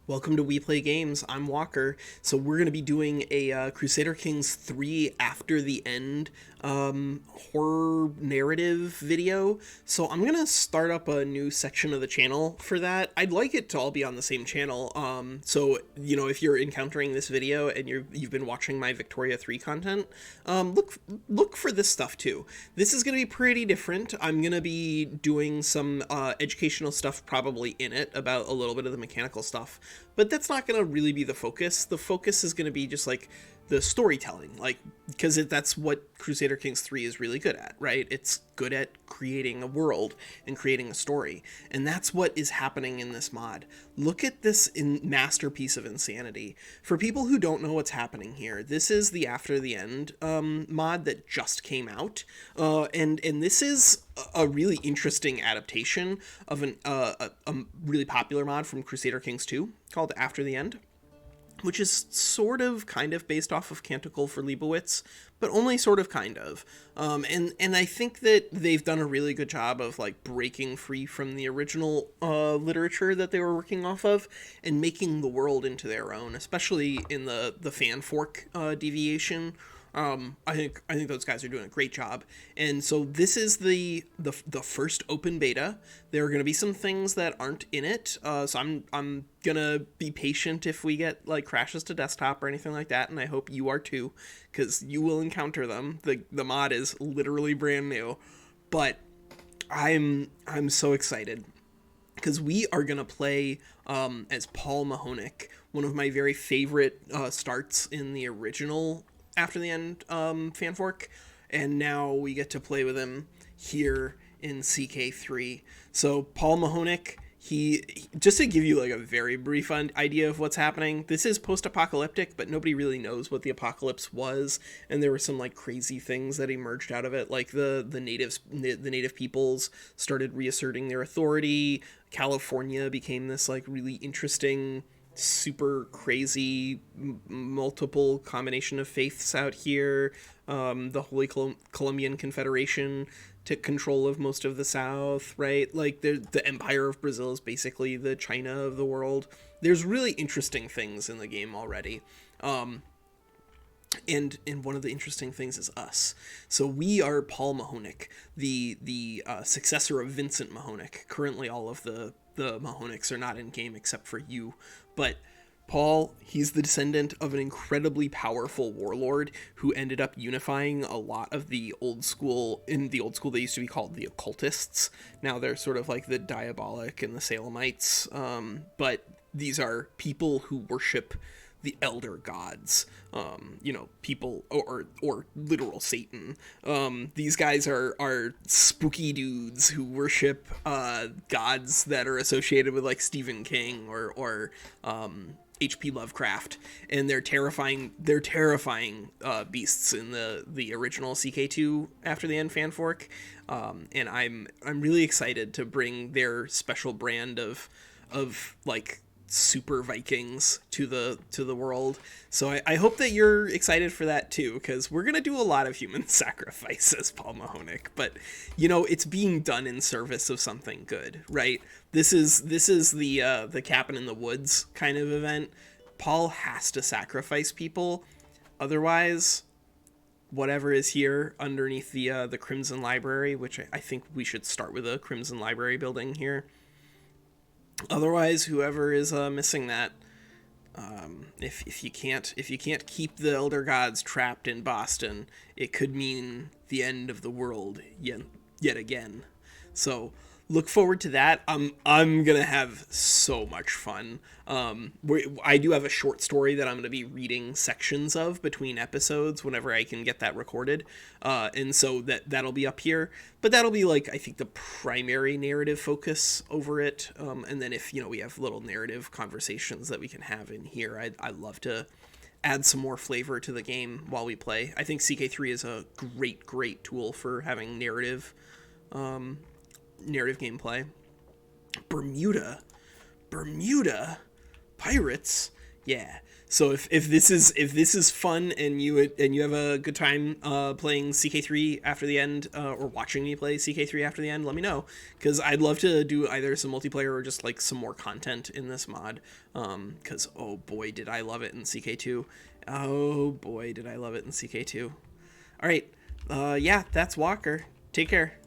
Welcome to We Play Games. I'm Walker. So we're going to be doing a Crusader Kings 3 After the End horror narrative video. So I'm going to start up a new section of the channel for that. I'd like it to all be on the same channel. If you're encountering this video and you've been watching my Victoria 3 content, look for this stuff too. This is going to be pretty different. I'm going to be doing some educational stuff probably in it about a little bit of the mechanical stuff. But that's not going to really be the focus. The focus is going to be just like the storytelling, because that's what Crusader Kings 3 is really good at, right? It's good at creating a world and creating a story. And that's what is happening in this mod. Look at this masterpiece of insanity. For people who don't know what's happening here, this is the After the End mod that just came out. And this is a really interesting adaptation of a really popular mod from Crusader Kings 2 called After the End, which is sort of kind of based off of Canticle for Leibowitz, but only sort of kind of. And I think that they've done a really good job of like breaking free from the original literature that they were working off of and making the world into their own, especially in the fan fork deviation. I think those guys are doing a great job. And so this is the first open beta. There are going to be some things that aren't in it. So I'm gonna be patient if we get like crashes to desktop or anything like that, and I hope you are too, because you will encounter them. The mod is literally brand new, but I'm so excited because we are gonna play as Paul Mahonic, one of my very favorite starts in the original After the End fan fork, and now we get to play with him here in CK3. So Paul Mahonic, he just to give you like a very brief idea of what's happening, this is post-apocalyptic, but nobody really knows what the apocalypse was, and there were some like crazy things that emerged out of it, like the native peoples started reasserting their authority. California became this like really interesting, super crazy multiple combination of faiths out here. The Holy Colombian Confederation took control of most of the South, right? Like the Empire of Brazil is basically the China of the world. There's really interesting things in the game already. And one of the interesting things is us. So we are Paul Mahonic, the successor of Vincent Mahonic. Currently all of the Mahonics are not in game except for you, but Paul, he's the descendant of an incredibly powerful warlord who ended up unifying a lot of the old school. In the old school, they used to be called the occultists. Now they're sort of like the Diabolic and the Salemites, but these are people who worship the elder gods, people or literal Satan. These guys are spooky dudes who worship gods that are associated with like Stephen King or H.P. Lovecraft, and they're terrifying beasts in the original CK2 After the End fan fork. And I'm really excited to bring their special brand of like super Vikings to the world. So I hope that you're excited for that too, because we're gonna do a lot of human sacrifice as Paul Mahonic, but it's being done in service of something good, right? This is the cabin in the woods kind of event. Paul has to sacrifice people, otherwise whatever is here underneath the Crimson Library, which I think we should start with a Crimson Library building here. Otherwise, whoever is missing that, if you can't keep the Elder Gods trapped in Boston, it could mean the end of the world yet again. So look forward to that. I'm gonna have so much fun. I do have a short story that I'm gonna be reading sections of between episodes whenever I can get that recorded, and so that'll be up here. But that'll be like, I think, the primary narrative focus over it. And then if we have little narrative conversations that we can have in here, I'd love to add some more flavor to the game while we play. I think CK3 is a great tool for having narrative gameplay. Bermuda pirates, yeah. So if this is fun and you have a good time playing CK3 after the end or watching me play CK3 after the end, let me know, because I'd love to do either some multiplayer or just like some more content in this mod. Because oh boy, did I love it in CK2. Oh boy, did I love it in CK2. All right, yeah, that's Walker. Take care.